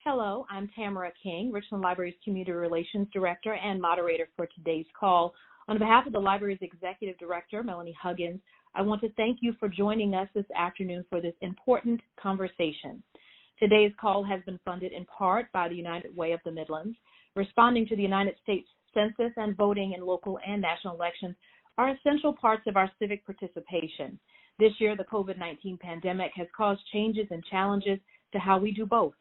Hello, I'm Tamara King, Richland Library's Community Relations Director and moderator for today's call. On behalf of the library's Executive Director, Melanie Huggins, I want to thank you for joining us this afternoon for this important conversation. Today's call has been funded in part by the United Way of the Midlands. Responding to the United States Census and voting in local and national elections are essential parts of our civic participation. This year, the COVID-19 pandemic has caused changes and challenges to how we do both.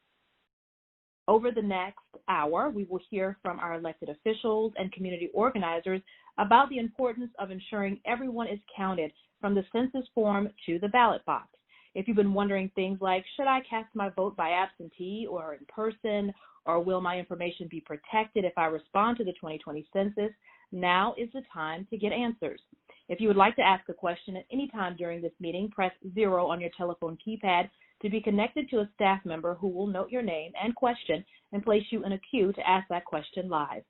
Over the next hour, we will hear from our elected officials and community organizers about the importance of ensuring everyone is counted from the census form to the ballot box. If you've been wondering things like, should I cast my vote by absentee or in person, or will my information be protected if I respond to the 2020 census, now is the time to get answers. If you would like to ask a question at any time during this meeting, press 0 on your telephone keypad to be connected to a staff member who will note your name and question and place you in a queue to ask that question live.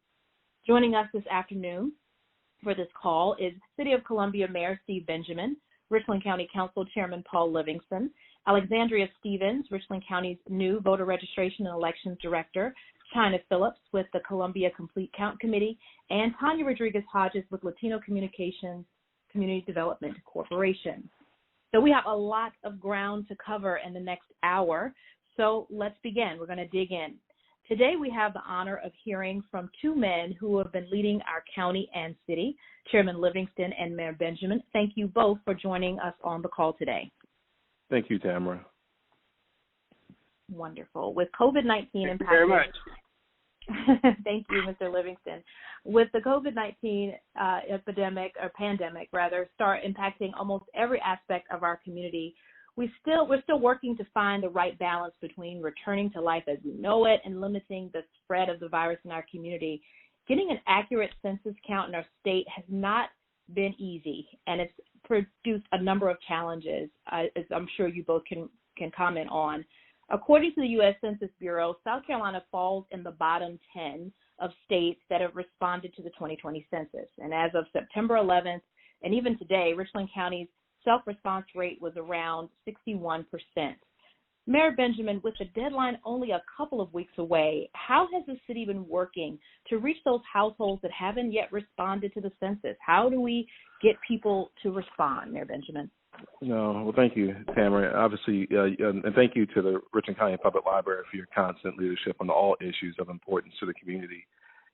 Joining us this afternoon for this call is City of Columbia Mayor Steve Benjamin, Richland County Council Chairman Paul Livingston, Alexandria Stevens, Richland County's new Voter Registration and Elections Director, China Phillips with the Columbia Complete Count Committee, and Tanya Rodriguez-Hodges with Latino Communications Community Development Corporation. So we have a lot of ground to cover in the next hour, so let's begin. We're going to dig in. Today we have the honor of hearing from two men who have been leading our county and city, Chairman Livingston and Mayor Benjamin. Thank you both for joining us on the call today. Thank you, Tamara. Wonderful. With COVID-19 impacting... Thank you very much. Thank you, Mr. Livingston. With the COVID-19 pandemic, start impacting almost every aspect of our community, we're still working to find the right balance between returning to life as we know it and limiting the spread of the virus in our community. Getting an accurate census count in our state has not been easy, and it's produced a number of challenges, as I'm sure you both can comment on. According to the U.S. Census Bureau, South Carolina falls in the bottom 10 of states that have responded to the 2020 census. And as of September 11th, and even today, Richland County's self-response rate was around 61%. Mayor Benjamin, with the deadline only a couple of weeks away, how has the city been working to reach those households that haven't yet responded to the census? How do we get people to respond, Mayor Benjamin? No, well, thank you, Tamara. Obviously, and thank you to the Richland County Public Library for your constant leadership on all issues of importance to the community.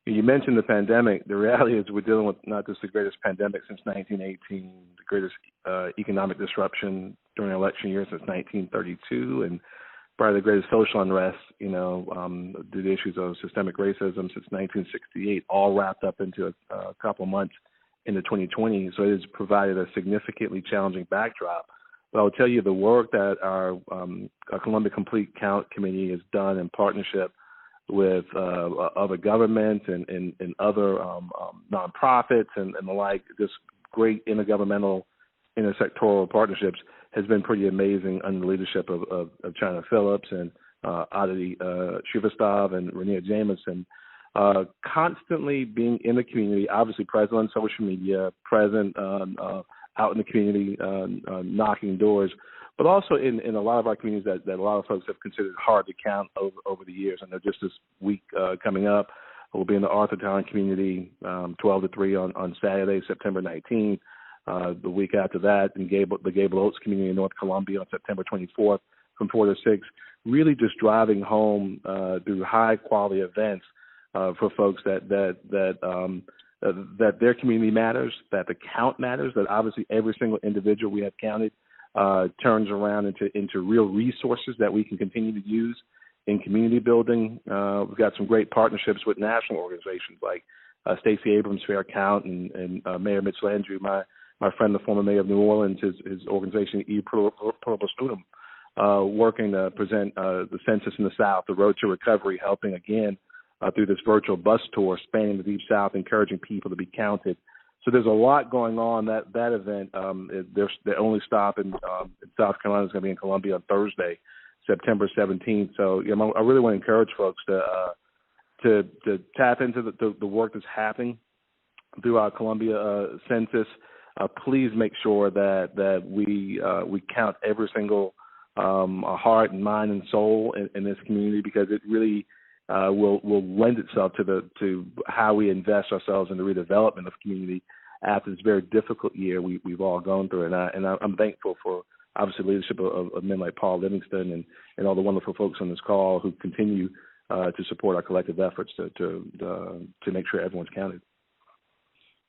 You mentioned the pandemic. The reality is we're dealing with not just the greatest pandemic since 1918, the greatest economic disruption during an election year since 1932, and probably the greatest social unrest, the issues of systemic racism since 1968, all wrapped up into a couple of months into 2020, so it has provided a significantly challenging backdrop. But I'll tell you the work that our Columbia Complete Count Committee has done in partnership with other governments and other nonprofits and the like, just great intergovernmental, intersectoral partnerships has been pretty amazing under the leadership of China Phillips and Aditi Shrivastava and Renea Jameson. Constantly being in the community, obviously present on social media, present out in the community, knocking doors, but also in a lot of our communities that a lot of folks have considered hard to count over the years. I know just this week coming up, we'll be in the Arthurtown community 12 to 3 on Saturday, September 19th. The week after that, in the Gable Oaks community in North Columbia on September 24th from 4 to 6, really just driving home through high-quality events for folks that their community matters, that the count matters, that obviously every single individual we have counted turns around into real resources that we can continue to use in community building. We've got some great partnerships with national organizations like Stacey Abrams Fair Count and Mayor Mitch Landrieu, my friend, the former mayor of New Orleans, his organization, E Pluribus Unum, working to present the census in the South, the road to recovery, helping again through this virtual bus tour spanning the Deep South, encouraging people to be counted. So there's a lot going on. That event, their only stop in South Carolina is going to be in Columbia on Thursday, September 17th. So I really want to encourage folks to tap into the work that's happening through our Columbia census. Please make sure that we count every single heart and mind and soul in this community, because it really will lend itself to how we invest ourselves in the redevelopment of community after this very difficult year we've all gone through. And I'm thankful for, obviously, the leadership of men like Paul Livingston and all the wonderful folks on this call who continue to support our collective efforts to make sure everyone's counted.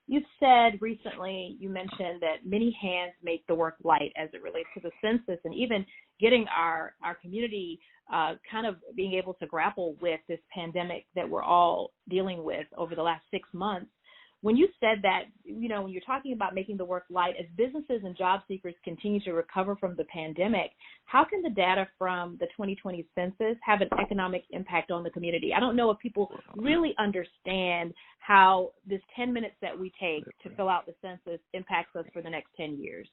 You said recently, you mentioned that many hands make the work light as it relates to the census, and even getting our community kind of being able to grapple with this pandemic that we're all dealing with over the last 6 months. When you said that, you know, when you're talking about making the work light, as businesses and job seekers continue to recover from the pandemic, how can the data from the 2020 census have an economic impact on the community? I don't know if people really understand how this 10 minutes that we take to fill out the census impacts us for the next 10 years.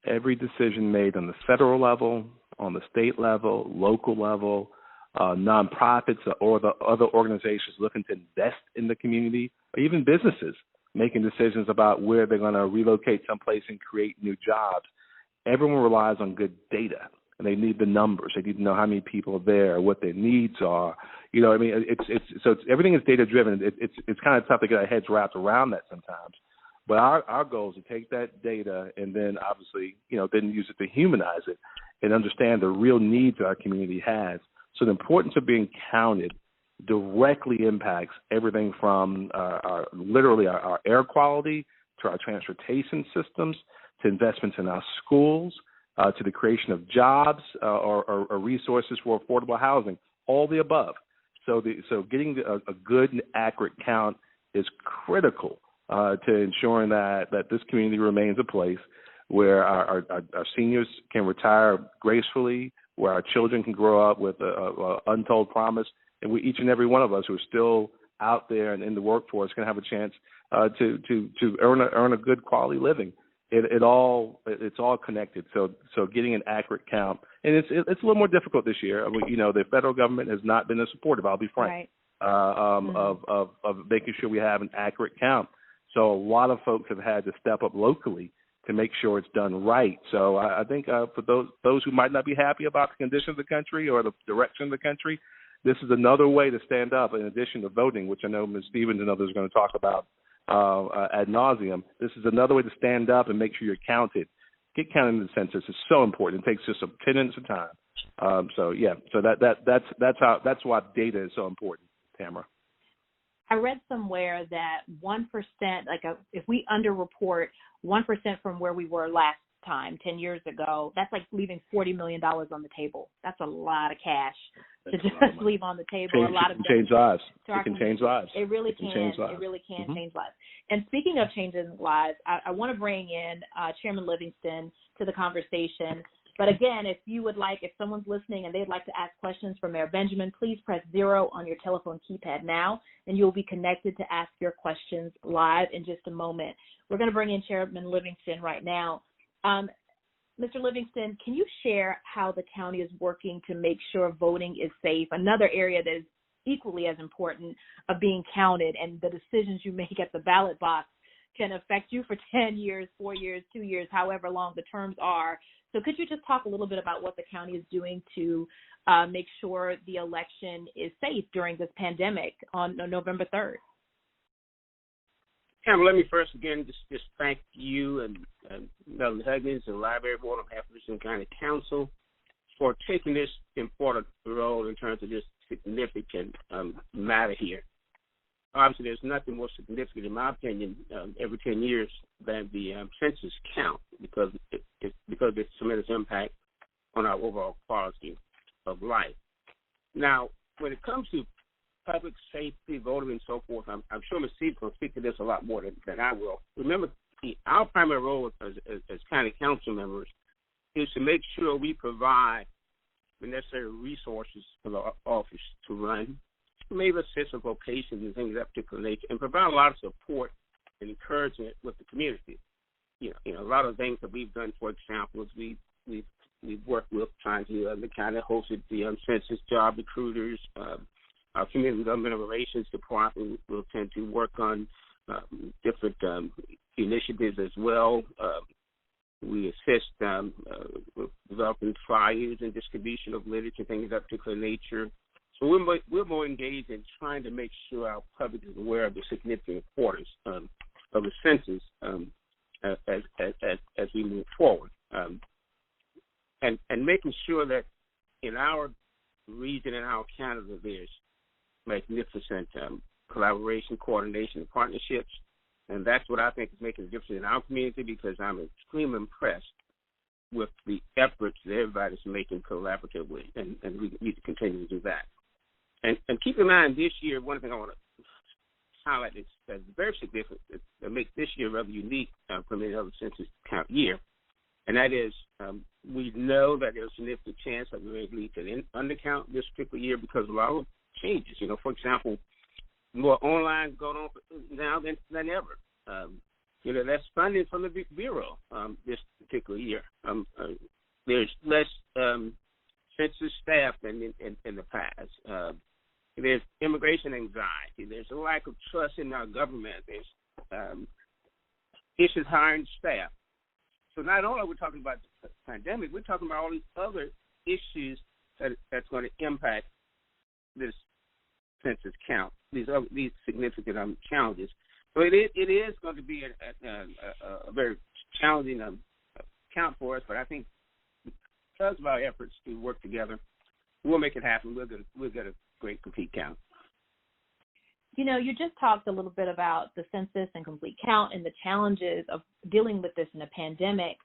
Every decision made on the federal level, on the state level, local level, nonprofits or the other organizations looking to invest in the community, or even businesses making decisions about where they're going to relocate someplace and create new jobs. Everyone relies on good data, and they need the numbers. They need to know how many people are there, what their needs are. You know, I mean, everything is data driven. It's kind of tough to get our heads wrapped around that sometimes. But our goal is to take that data and then obviously, you know, then use it to humanize it and understand the real needs our community has. So the importance of being counted directly impacts everything from literally our air quality to our transportation systems to investments in our schools to the creation of jobs or resources for affordable housing, all the above. So getting a good and accurate count is critical to ensuring that this community remains a place where our seniors can retire gracefully, where our children can grow up with an untold promise, and each and every one of us who are still out there and in the workforce can have a chance to earn a good quality living. It's all connected. So getting an accurate count, and it's a little more difficult this year. You know, the federal government has not been as supportive, I'll be frank, right. Of making sure we have an accurate count. So a lot of folks have had to step up locally to make sure it's done right. So I think for those who might not be happy about the condition of the country or the direction of the country, this is another way to stand up in addition to voting, which I know Ms. Stevens and others are going to talk about ad nauseum. This is another way to stand up and make sure you're counted. Get counted in the census is so important. It takes just 10 minutes of time. So that's why data is so important, Tamara. I read somewhere that 1%, if we underreport 1% from where we were last time, 10 years ago, that's like leaving $40 million on the table. That's a lot of cash to just leave on the table. A lot of change lives. It can change lives. It really can. It really can change lives. And speaking of changing lives, I want to bring in Chairman Livingston to the conversation. But again, if someone's listening and they'd like to ask questions for Mayor Benjamin, please press 0 on your telephone keypad now, and you'll be connected to ask your questions live in just a moment. We're going to bring in Chairman Livingston right now. Mr. Livingston, can you share how the county is working to make sure voting is safe? Another area that is equally as important of being counted, and the decisions you make at the ballot box can affect you for 10 years, 4 years, 2 years, however long the terms are. So could you just talk a little bit about what the county is doing to make sure the election is safe during this pandemic on November 3rd? Cameron, let me first again just thank you and Melanie Huggins and the Library Board on behalf of Richland County Council for taking this important role in terms of this significant matter here. Obviously, there's nothing more significant, in my opinion, every 10 years than the census count because of its tremendous impact on our overall quality of life. Now, when it comes to public safety, voting, and so forth, I'm sure Ms. Stevens will speak to this a lot more than I will. Remember, our primary role as county council members is to make sure we provide the necessary resources for the office to run, maybe assist with vocations and things of that particular nature, and provide a lot of support and encouragement with the community. You know, a lot of things that we've done, for example, is we've worked with trying to the county hosted the census job recruiters. Our community government relations department will tend to work on different initiatives as well. We assist with developing flyers and distribution of literature, things of that particular nature. So we're more engaged in trying to make sure our public is aware of the significant importance of the census as we move forward, and making sure that in our region and our Canada there's magnificent collaboration, coordination, and partnerships. And that's what I think is making a difference in our community, because I'm extremely impressed with the efforts that everybody's making collaboratively, and we need to continue to do that. And keep in mind, this year, one thing I want to highlight is that's very significant, that makes this year rather unique from any other census count year, and that is we know that there's a significant chance that we may lead to an undercount this particular year because of a lot of changes. For example, more online going on now than ever. That's funding from the Bureau this particular year. There's less census staff than in the past. There's immigration anxiety. There's a lack of trust in our government. There's issues hiring staff. So not only are we talking about the pandemic, we're talking about all these other issues that's going to impact this census count, these significant challenges. So it is going to be a very challenging count for us, but I think because of our efforts to work together, we'll make it happen. We'll get a great complete count. You just talked a little bit about the census and complete count and the challenges of dealing with this in a pandemic,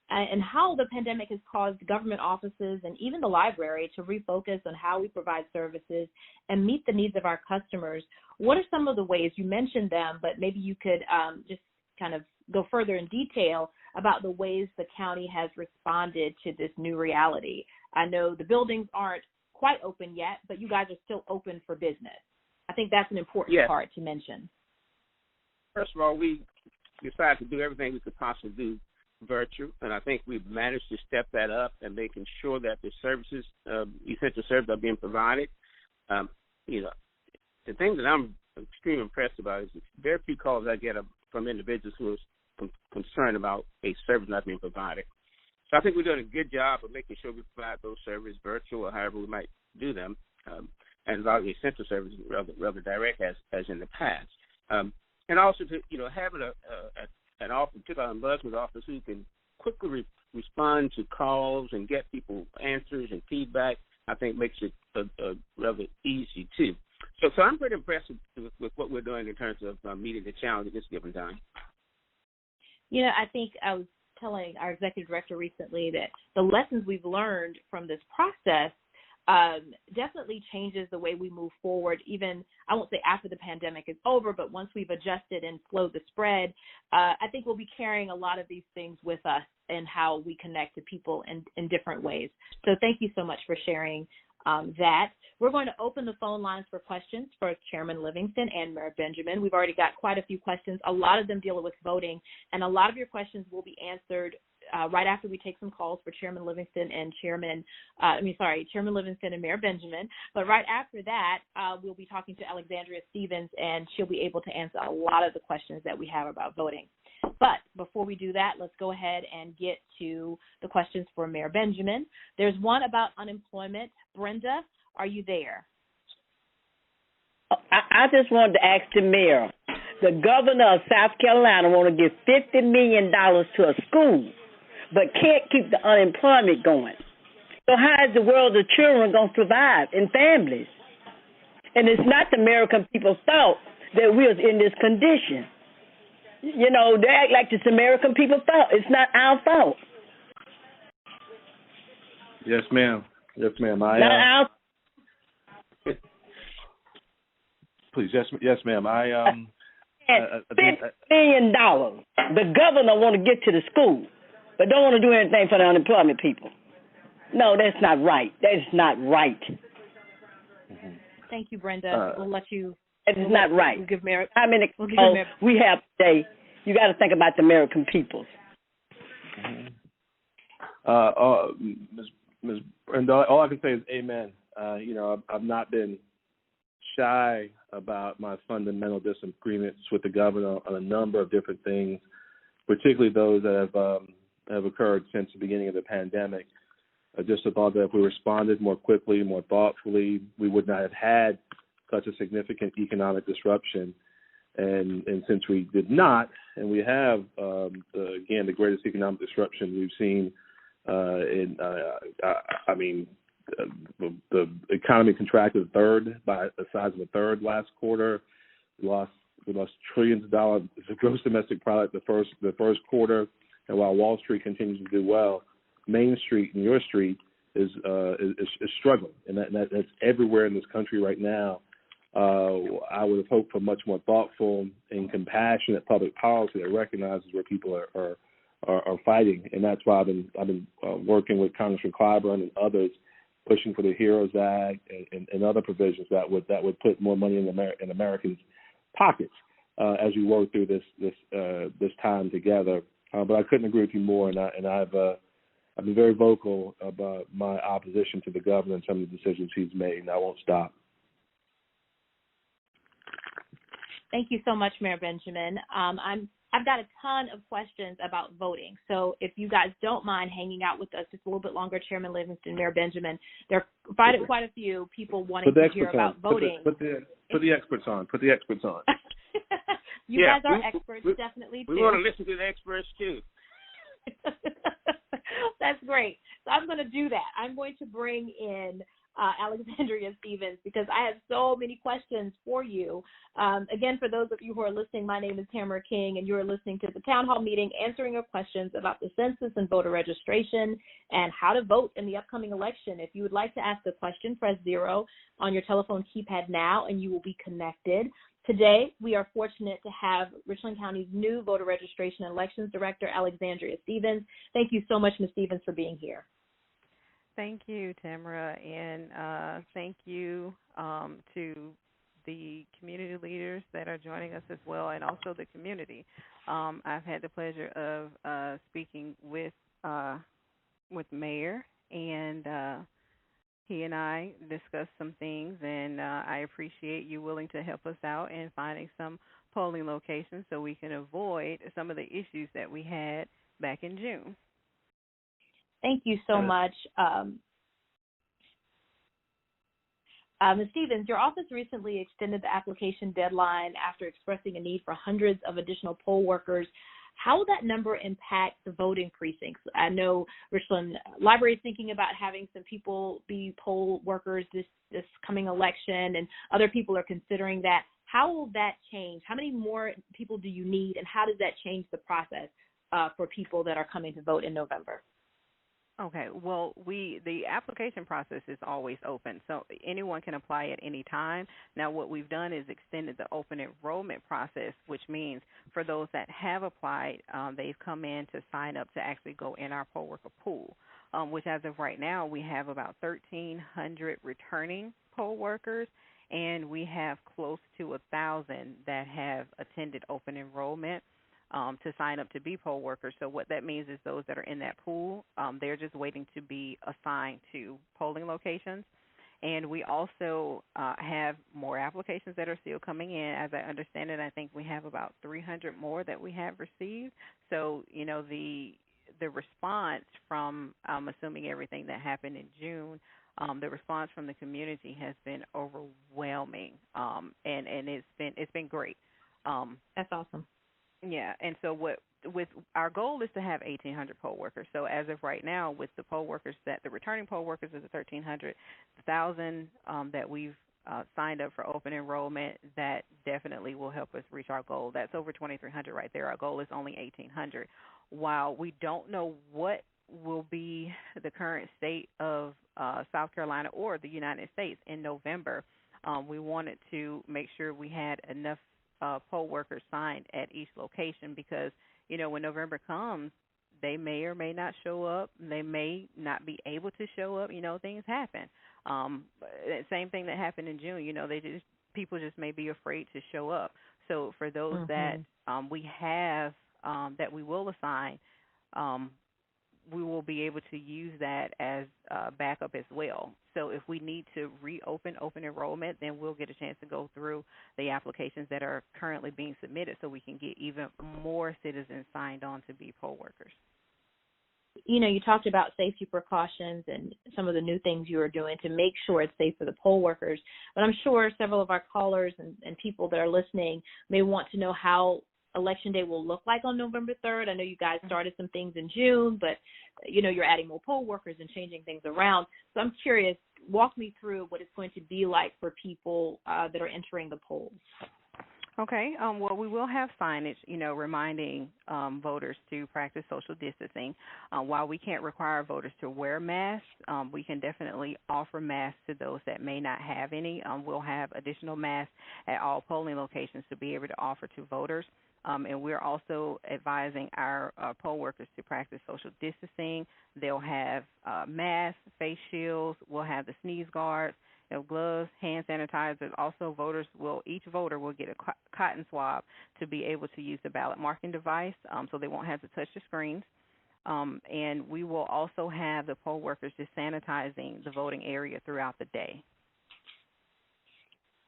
and how the pandemic has caused government offices and even the library to refocus on how we provide services and meet the needs of our customers. What are some of the ways? You mentioned them, but maybe you could just kind of go further in detail about the ways the county has responded to this new reality. I know the buildings aren't quite open yet, but you guys are still open for business. I think that's an important part to mention. First of all, we decided to do everything we could possibly do virtual, and I think we've managed to step that up and making sure that the services, essential services, are being provided. The thing that I'm extremely impressed about is very few calls I get from individuals who are concerned about a service not being provided. So I think we're doing a good job of making sure we provide those services virtual or however we might do them, and a lot of the essential services rather direct as in the past. And also to having an office, particularly an ombudsman's office, who can quickly respond to calls and get people answers and feedback, I think makes it rather easy too. So I'm pretty impressed with what we're doing in terms of meeting the challenge at this given time. I think I was telling our executive director recently that the lessons we've learned from this process definitely changes the way we move forward, even, I won't say after the pandemic is over, but once we've adjusted and slowed the spread, I think we'll be carrying a lot of these things with us and how we connect to people in different ways. So thank you so much for sharing that. We're going to open the phone lines for questions for Chairman Livingston and Mayor Benjamin. We've already got quite a few questions. A lot of them deal with voting, and a lot of your questions will be answered right after we take some calls for Chairman Livingston and Chairman Livingston and Mayor Benjamin. But right after that, we'll be talking to Alexandria Stevens, and she'll be able to answer a lot of the questions that we have about voting. But before we do that, let's go ahead and get to the questions for Mayor Benjamin. There's one about unemployment. Brenda, are you there? I just wanted to ask the mayor. The governor of South Carolina want to give $50 million to a school, but can't keep the unemployment going. So how is the world of children going to survive and families? And it's not the American people's fault that we was in this condition. They act like it's the American people's fault. It's not our fault. Yes, ma'am. Yes, ma'am. Not our. Please, yes, ma'am. $50 million. The governor want to get to the school, but don't want to do anything for the unemployment people. No, that's not right. That is not right. Mm-hmm. Thank you, Brenda. We'll let you. It is not right. We'll give Mayor. How many calls we have today? You got to think about the American people. Ms. Brenda, all I can say is amen. I've not been shy about my fundamental disagreements with the governor on a number of different things, particularly those that have have occurred since the beginning of the pandemic. I just thought that if we responded more quickly, more thoughtfully, we would not have had such a significant economic disruption. And since we did not, and we have, again, the greatest economic disruption we've seen the economy contracted a third by the size of a third last quarter. We lost trillions of dollars of gross domestic product the first quarter. And while Wall Street continues to do well, Main Street and your street is struggling, and that's everywhere in this country right now. I would have hoped for much more thoughtful and compassionate public policy that recognizes where people are fighting, and that's why I've been working with Congressman Clyburn and others, pushing for the HEROES Act and other provisions that would put more money in Americans' pockets as we work through this time together. But I couldn't agree with you more, and I've been very vocal about my opposition to the governor and some of the decisions he's made, and I won't stop. Thank you so much, Mayor Benjamin. I've got a ton of questions about voting. So if you guys don't mind hanging out with us just a little bit longer, Chairman Livingston, Mayor Benjamin, there are quite a few people wanting to hear about voting. Put the experts on. Put the experts on. You guys are experts, definitely, too. We want to listen to the experts, too. That's great. So I'm going to do that. I'm going to bring in Alexandria Stevens because I have so many questions for you. Again, for those of you who are listening, my name is Tamara King, and you are listening to the Town Hall meeting answering your questions about the census and voter registration and how to vote in the upcoming election. If you would like to ask a question, press 0 on your telephone keypad now, and you will be connected. Today, we are fortunate to have Richland County's new voter registration and elections director, Alexandria Stevens. Thank you so much, Ms. Stevens, for being here. Thank you, Tamara, and thank you to the community leaders that are joining us as well, and also the community. I've had the pleasure of speaking with Mayor, and he and I discussed some things, and I appreciate you willing to help us out in finding some polling locations so we can avoid some of the issues that we had back in June. Thank you so much. Ms. Stevens, your office recently extended the application deadline after expressing a need for hundreds of additional poll workers. How will that number impact the voting precincts? I know Richland Library is thinking about having some people be poll workers this coming election, and other people are considering that. How will that change? How many more people do you need, and how does that change the process for people that are coming to vote in November? Okay, well, the application process is always open, so anyone can apply at any time. Now, what we've done is extended the open enrollment process, which means for those that have applied, they've come in to sign up to actually go in our poll worker pool, which as of right now, we have about 1,300 returning poll workers, and we have close to 1,000 that have attended open enrollment to sign up to be poll workers. So what that means is those that are in that pool, they're just waiting to be assigned to polling locations. And we also have more applications that are still coming in. As I understand it, I think we have about 300 more that we have received. So, you know, the response from, I'm assuming everything that happened in June, the response from the community has been overwhelming, and it's been great. That's awesome. Yeah, and so with our goal is to have 1,800 poll workers. So as of right now, with the poll workers the returning poll workers is 1,300, 1,000 that we've signed up for open enrollment, that definitely will help us reach our goal. That's over 2,300 right there. Our goal is only 1,800. While we don't know what will be the current state of South Carolina or the United States in November, we wanted to make sure we had enough poll workers signed at each location, because, you know, when November comes, they may or may not show up. They may not be able to show up. You know, things happen. Same thing that happened in June. You know, people just may be afraid to show up. So for those that we have that we will assign, we will be able to use that as backup as well. So if we need to reopen open enrollment, then we'll get a chance to go through the applications that are currently being submitted so we can get even more citizens signed on to be poll workers. You talked about safety precautions and some of the new things you are doing to make sure it's safe for the poll workers. But I'm sure several of our callers and people that are listening may want to know how Election Day will look like on November 3rd. I know you guys started some things in June, but, you're adding more poll workers and changing things around. So I'm curious, walk me through what it's going to be like for people that are entering the polls. Okay. Well, we will have signage, reminding voters to practice social distancing. While we can't require voters to wear masks, we can definitely offer masks to those that may not have any. We'll have additional masks at all polling locations to be able to offer to voters. And we're also advising our poll workers to practice social distancing. They'll have masks, face shields. We'll have the sneeze guards, gloves, hand sanitizers. Also, each voter will get a cotton swab to be able to use the ballot marking device, so they won't have to touch the screens. And we will also have the poll workers just sanitizing the voting area throughout the day.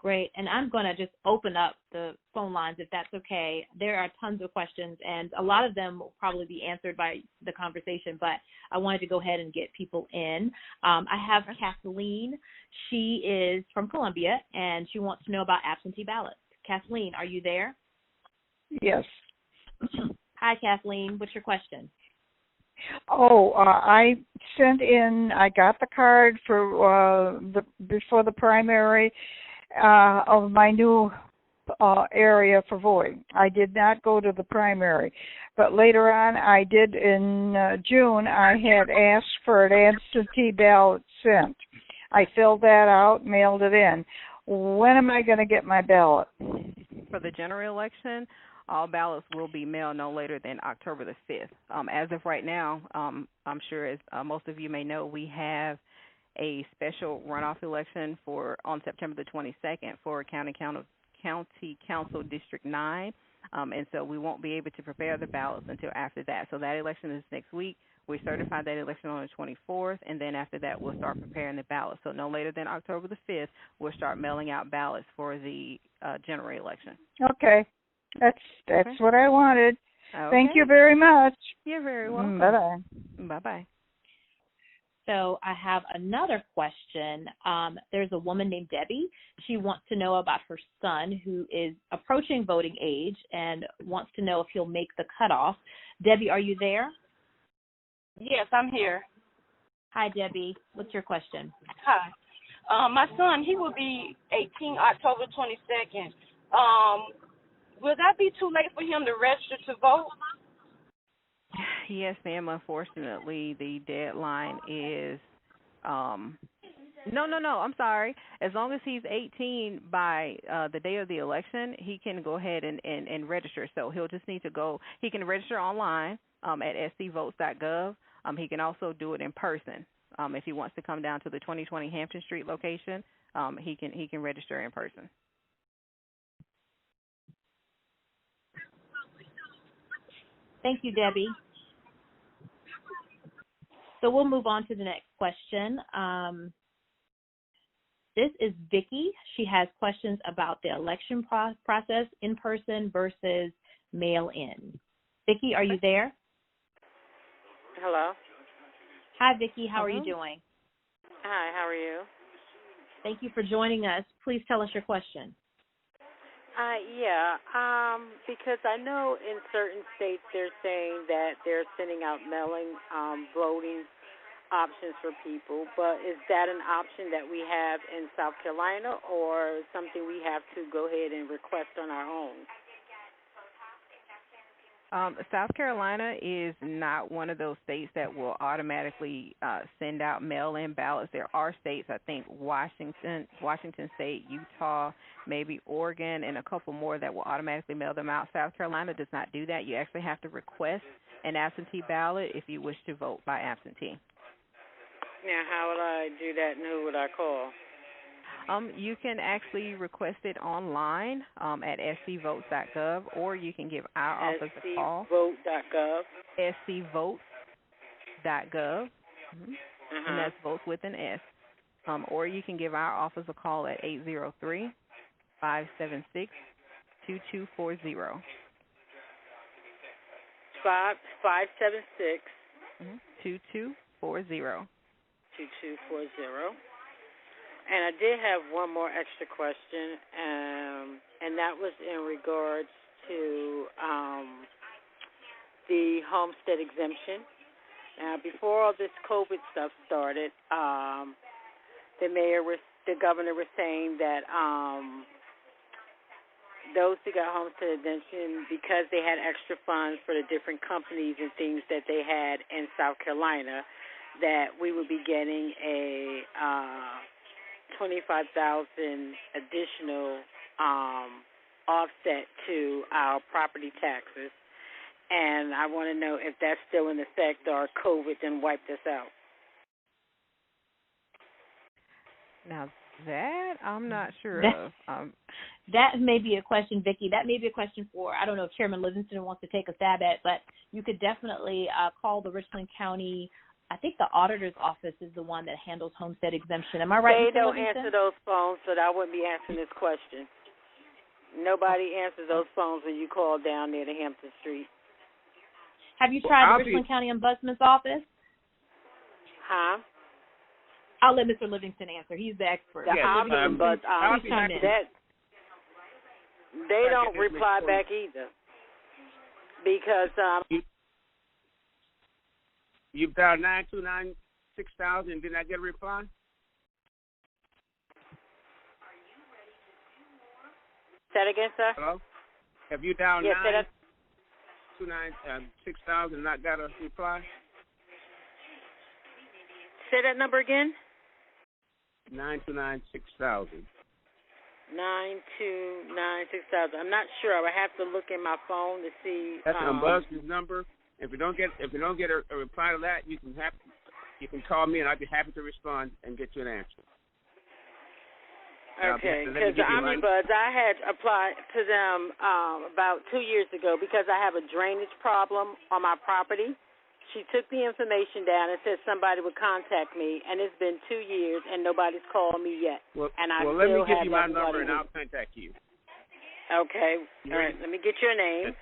Great. And I'm going to just open up the phone lines, if that's okay. There are tons of questions, and a lot of them will probably be answered by the conversation, but I wanted to go ahead and get people in. I have Kathleen. She is from Columbia, and she wants to know about absentee ballots. Kathleen, are you there? Yes. Hi, Kathleen. What's your question? I got the card for before the primary of my new area for voting. I did not go to the primary, but later on I did in June. I had asked for an absentee ballot sent. I filled that out, mailed it in. When am I going to get my ballot? For the general election, all ballots will be mailed no later than October the 5th. As of right now, I'm sure as most of you may know, we have a special runoff election on September the 22nd for County Council District 9, and so we won't be able to prepare the ballots until after that. So that election is next week. We certify that election on the 24th, and then after that we'll start preparing the ballots. So no later than October the 5th, we'll start mailing out ballots for the general election. Okay. That's okay. What I wanted. Okay. Thank you very much. You're very welcome. Bye-bye. Bye-bye. So I have another question. There's a woman named Debbie. She wants to know about her son who is approaching voting age and wants to know if he'll make the cutoff. Debbie, are you there? Yes, I'm here. Hi, Debbie. What's your question? Hi. My son, he will be 18 October 22nd. Will that be too late for him to register to vote? Yes, ma'am. Unfortunately, the deadline is no. I'm sorry. As long as he's 18 by the day of the election, he can go ahead and register. So he'll just need to go. He can register online at scvotes.gov. He can also do it in person. If he wants to come down to the 2020 Hampton Street location, he can register in person. Thank you, Debbie. So we'll move on to the next question. This is Vicki. She has questions about the election process, in person versus mail-in. Vicki, are you there? Hello. Hi, Vicki. How are you doing? Hi, how are you? Thank you for joining us. Please tell us your question. Because I know in certain states they're saying that they're sending out mailing voting options for people, but is that an option that we have in South Carolina or something we have to go ahead and request on our own? South Carolina is not one of those states that will automatically send out mail-in ballots. There are states, I think Washington State, Utah, maybe Oregon, and a couple more that will automatically mail them out. South Carolina does not do that. You actually have to request an absentee ballot if you wish to vote by absentee. Now, how would I do that and who would I call? You can actually request it online at scvotes.gov, or you can give our office a call. scvote.gov. scvotes.gov. And that's votes with an S. Or you can give our office a call at 803-576-2240. 576 2240. 2240. And I did have one more extra question, and that was in regards to the homestead exemption. Now, before all this COVID stuff started, the governor was saying that those who got homestead exemption, because they had extra funds for the different companies and things that they had in South Carolina, that we would be getting a $25,000 additional offset to our property taxes. And I want to know if that's still in effect or COVID then wiped this out. Now that I'm not sure of. That may be a question, Vicki. That may be a question for, I don't know if Chairman Livingston wants to take a stab at, but you could definitely call the Richland County. I think the auditor's office is the one that handles homestead exemption. Am I right? They don't answer those phones, so I wouldn't be answering this question. Nobody answers those phones when you call down near the Hampton Street. Have you tried the Richland County Ombudsman's office? Huh? I'll let Mr. Livingston answer. He's the expert. They don't reply back either. Because you dialed 929-6000 and did not get a reply? Say that again, sir? Hello? Have you dialed 929-6000 and not got a reply? Say that number again? 929-6000. 929-6000. I'm not sure. I would have to look in my phone to see. That's the Ombudsman's number. If you don't get a reply to that, you can call me and I'd be happy to respond and get you an answer. Okay, because the Omnibus, I had applied to them about 2 years ago because I have a drainage problem on my property. She took the information down and said somebody would contact me, and it's been 2 years and nobody's called me yet. Well, and I let me give you my number and I'll contact you. Okay. All right. Let me get your name.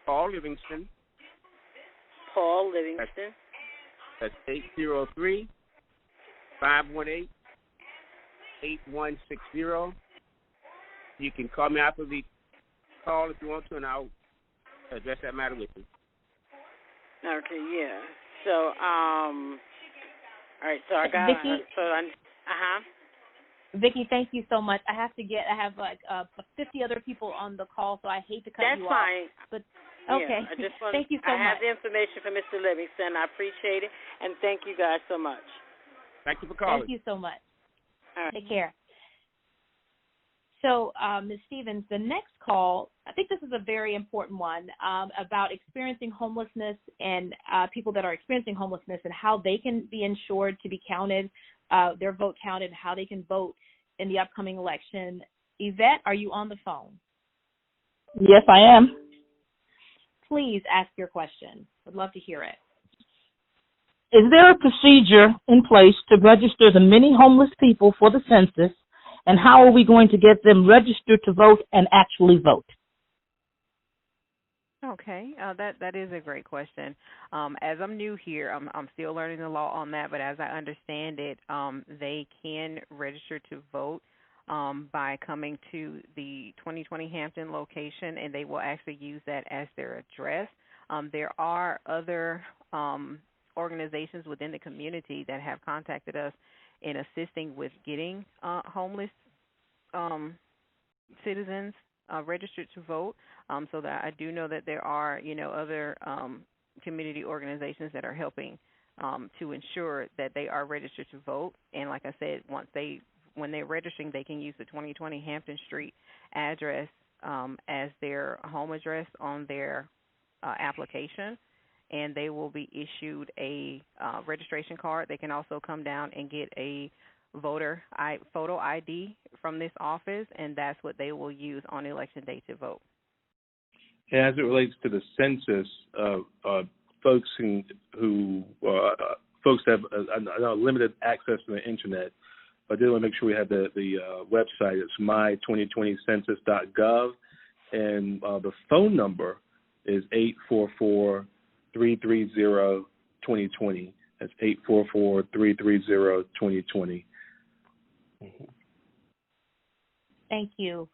Paul Livingston. Paul Livingston. That's 803-518-8160. You can call me after the call if you want to, and I'll address that matter with you. Okay, yeah. So, all right. So I got. Vicki, Vicki, thank you so much. I have like 50 other people on the call, so I hate to cut you off. That's fine. But okay. Yeah, thank you so much. I have the information from Mr. Livingston. I appreciate it, and thank you guys so much. Thank you for calling. Thank you so much. All right. Take care. So, Ms. Stevens, the next call, I think this is a very important one about experiencing homelessness and people that are experiencing homelessness and how they can be ensured to be counted, their vote counted, how they can vote in the upcoming election. Yvette, are you on the phone? Yes, I am. Please ask your question. Would love to hear it. Is there a procedure in place to register the many homeless people for the census? And how are we going to get them registered to vote and actually vote? Okay, that is a great question. As I'm new here, I'm still learning the law on that, but as I understand it, they can register to vote by coming to the 2020 Hampton location, and they will actually use that as their address. There are other organizations within the community that have contacted us in assisting with getting homeless citizens registered to vote. So that I do know that there are, other community organizations that are helping to ensure that they are registered to vote. And like I said, when they're registering, they can use the 2020 Hampton Street address as their home address on their application, and they will be issued a registration card. They can also come down and get a photo ID from this office, and that's what they will use on election day to vote. As it relates to the census, folks have limited access to the internet. I did want to make sure we have the website. It's my2020census.gov, and the phone number is 844-330-2828. 2020. That's 844-330-2020. Thank you.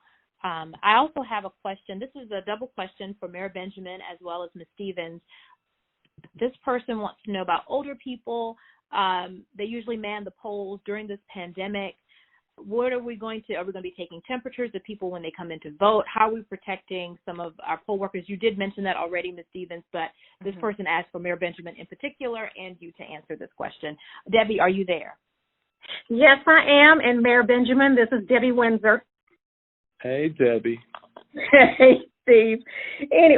I also have a question. This is a double question for Mayor Benjamin as well as Ms. Stevens. This person wants to know about older people. They usually man the polls during this pandemic. What are we going to be taking temperatures of people when they come in to vote? How are we protecting some of our poll workers? You did mention that already, Ms. Stevens, but this person asked for Mayor Benjamin in particular and you to answer this question. Debbie, are you there? Yes, I am. And Mayor Benjamin, this is Debbie Windsor. Hey, Debbie. Hey, Steve.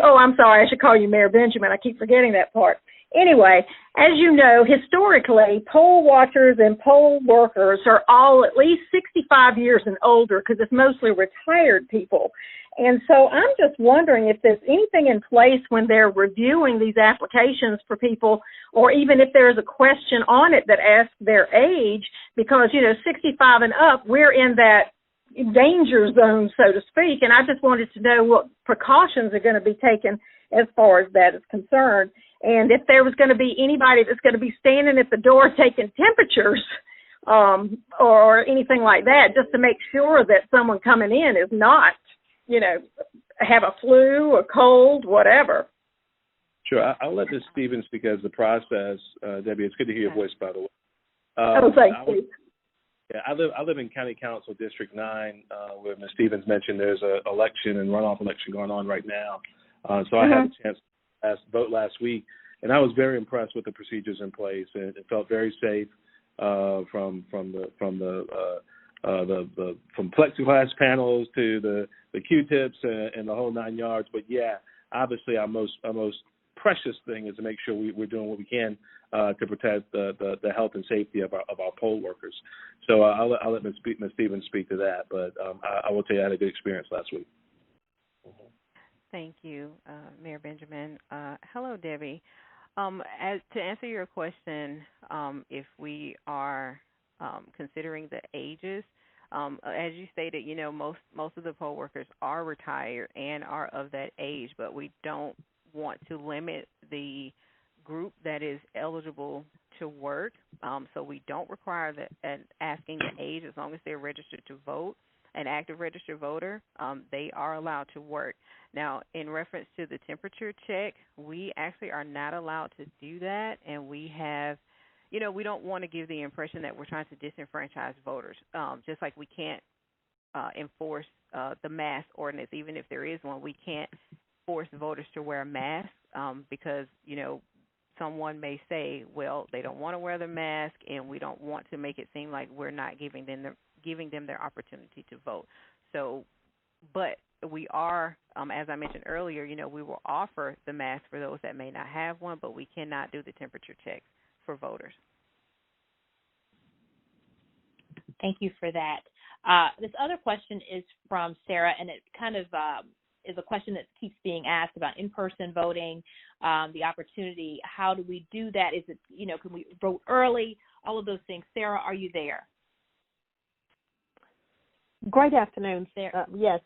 I'm sorry. I should call you Mayor Benjamin. I keep forgetting that part. Anyway, as you know, historically, poll watchers and poll workers are all at least 65 years and older because it's mostly retired people. And so I'm just wondering if there's anything in place when they're reviewing these applications for people, or even if there's a question on it that asks their age, because, 65 and up, we're in that danger zone, so to speak. And I just wanted to know what precautions are going to be taken as far as that is concerned. And if there was going to be anybody that's going to be standing at the door taking temperatures or anything like that, just to make sure that someone coming in is not, have a flu, a cold, whatever. Sure. I'll let Ms. Stevens speak as the process. Debbie, it's good to hear your voice, by the way. Thank you. Yeah, I live in County Council District 9, where Ms. Stevens mentioned there's an election and runoff election going on right now. So I had a chance to vote last week, and I was very impressed with the procedures in place, and it felt very safe from plexiglass panels to the Q-tips and the whole 9 yards. But yeah, obviously our most precious thing is to make sure we're doing what we can to protect the health and safety of our poll workers. So I'll let Ms. Stevens speak to that, but I will tell you I had a good experience last week. Thank you, Mayor Benjamin. Hello, Debbie. To answer your question, if we are considering the ages, as you stated, most of the poll workers are retired and are of that age, but we don't want to limit the group that is eligible to work. So we don't require asking the age as long as they're registered to vote. An active registered voter, they are allowed to work. Now, in reference to the temperature check, we actually are not allowed to do that, and we have, we don't want to give the impression that we're trying to disenfranchise voters, just like we can't enforce the mask ordinance. Even if there is one, we can't force voters to wear a mask because, someone may say, well, they don't want to wear the mask, and we don't want to make it seem like we're not giving them their opportunity to vote. So, but we are, as I mentioned earlier, we will offer the mask for those that may not have one, but we cannot do the temperature checks for voters. Thank you for that. This other question is from Sarah, and it kind of is a question that keeps being asked about in-person voting, the opportunity. How do we do that? Is it, can we vote early? All of those things. Sarah, are you there? Great afternoon, Sarah. Yes,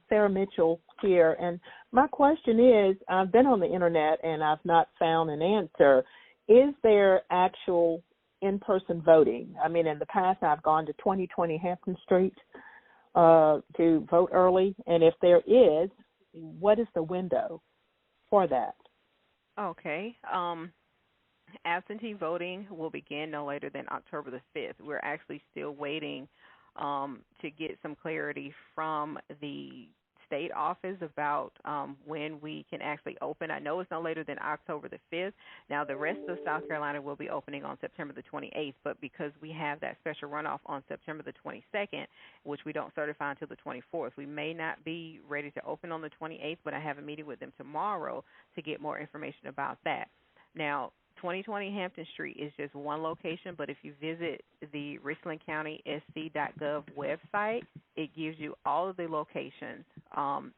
Sarah Mitchell here. And my question is, I've been on the internet and I've not found an answer. Is there actual in-person voting? I mean, in the past, I've gone to 2020 Hampton Street to vote early. And if there is, what is the window for that? Okay. Absentee voting will begin no later than October the 5th. We're actually still waiting to get some clarity from the state office about when we can actually open. I know it's no later than October the 5th. Now, the rest of South Carolina will be opening on September the 28th, but because we have that special runoff on September the 22nd, which we don't certify until the 24th, we may not be ready to open on the 28th, but I have a meeting with them tomorrow to get more information about that. Now, 2020 Hampton Street is just one location, but if you visit the Richland County SC.gov website, it gives you all of the locations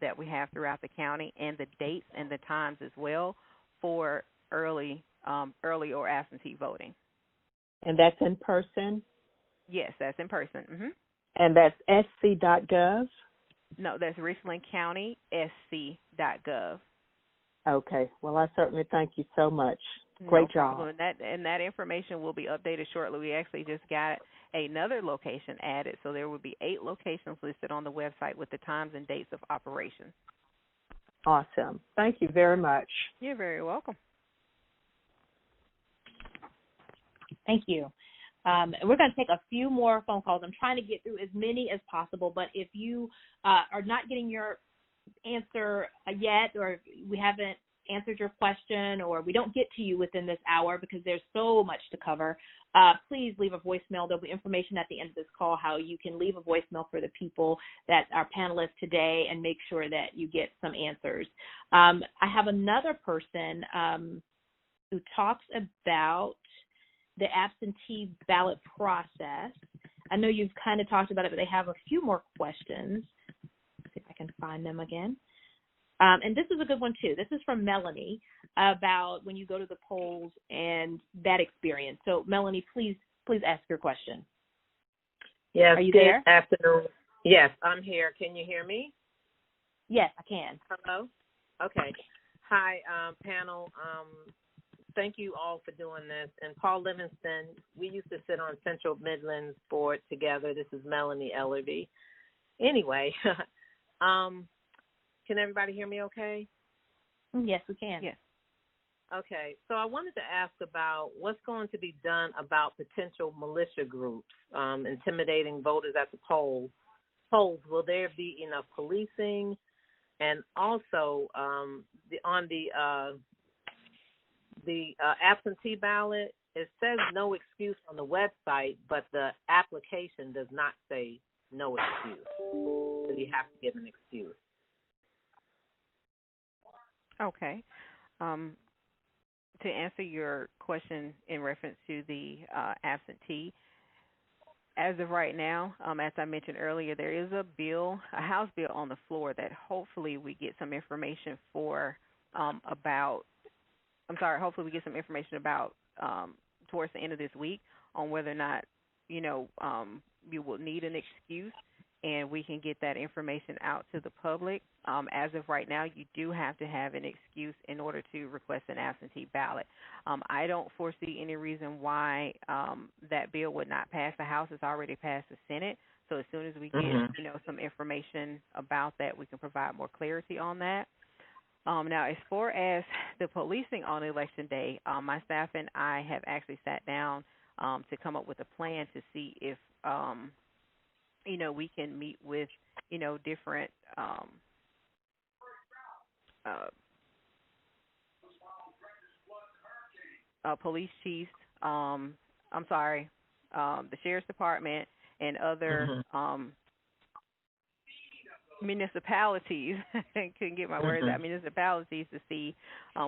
that we have throughout the county and the dates and the times as well for early or absentee voting. And that's in person? Yes, that's in person. Mm-hmm. And that's SC.gov? No, that's Richland County SC.gov. Okay. Well, I certainly thank you so much. Great No job. problem. And that information will be updated shortly. We actually just got another location added, so there will be 8 locations listed on the website with the times and dates of operation. Awesome. Thank you very much. You're very welcome. Thank you. We're going to take a few more phone calls. I'm trying to get through as many as possible, but if you are not getting your answer yet, or we haven't answered your question, or we don't get to you within this hour because there's so much to cover, please leave a voicemail. There'll be information at the end of this call how you can leave a voicemail for the people that are panelists today and make sure that you get some answers. I have another person who talks about the absentee ballot process. I know you've kind of talked about it, but they have a few more questions. Let's see if I can find them again. And this is a good one, too. This is from Melanie about when you go to the polls and that experience. So, Melanie, please ask your question. Yes. Are you good there? afternoon. Yes, I'm here. Can you hear me? Yes, I can. Hello? Okay. Hi, panel. Thank you all for doing this. And Paul Livingston, we used to sit on Central Midlands board together. This is Melanie Ellerby. Anyway, can everybody hear me okay? Yes, we can. Yes. Okay. So I wanted to ask about what's going to be done about potential militia groups intimidating voters at the polls. Will there be enough policing? And also on the absentee ballot, it says no excuse on the website, but the application does not say no excuse. So you have to give an excuse. Okay. To answer your question in reference to the absentee, as of right now, as I mentioned earlier, there is a House bill on the floor that hopefully we get some information hopefully we get some information about towards the end of this week on whether or not, you will need an excuse, and we can get that information out to the public. As of right now, you do have to have an excuse in order to request an absentee ballot. I don't foresee any reason why that bill would not pass. The House has already passed the Senate, so as soon as we get some information about that, we can provide more clarity on that. Now, as far as the policing on Election Day, my staff and I have actually sat down to come up with a plan to see if, we can meet with, different police chiefs, the Sheriff's Department and other municipalities, couldn't get my words out, municipalities, to see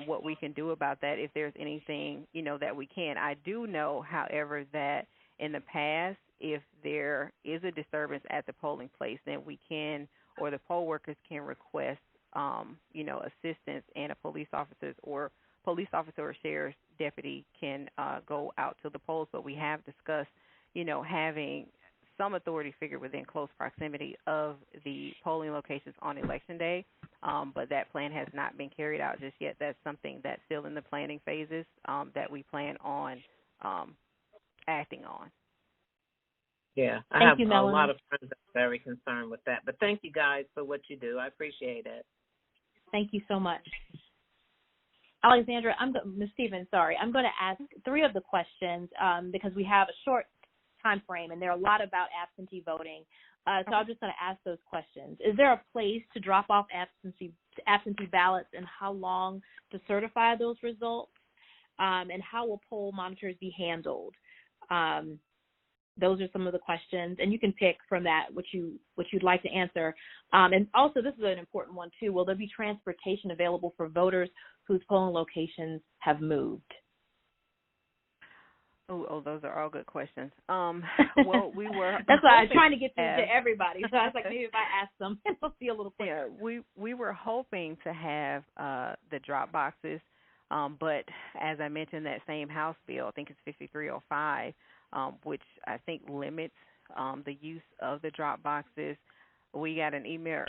what we can do about that, if there's anything, that we can. I do know, however, that in the past, if there is a disturbance at the polling place, then we can, or the poll workers can request, assistance, and a police officer or sheriff's deputy can go out to the polls. But we have discussed, having some authority figure within close proximity of the polling locations on Election Day, but that plan has not been carried out just yet. That's something that's still in the planning phases that we plan on acting on. Yeah, I have a lot of friends that are very concerned with that. But thank you guys for what you do. I appreciate it. Thank you so much. Alexandra, Ms. Stevens, I'm going to ask 3 of the questions because we have a short time frame, and there are a lot about absentee voting. So I'm just going to ask those questions. Is there a place to drop off absentee ballots, and how long to certify those results? And how will poll monitors be handled? Those are some of the questions, and you can pick from that what you'd like to answer. And also, this is an important one too. Will there be transportation available for voters whose polling locations have moved? Oh, those are all good questions. Well, we were that's why I'm trying to get to everybody. So I was like, maybe if I ask them, it'll be a little quicker. Yeah, we were hoping to have the drop boxes, but as I mentioned, that same House bill, I think it's 5305, which I think limits the use of the drop boxes. We got an email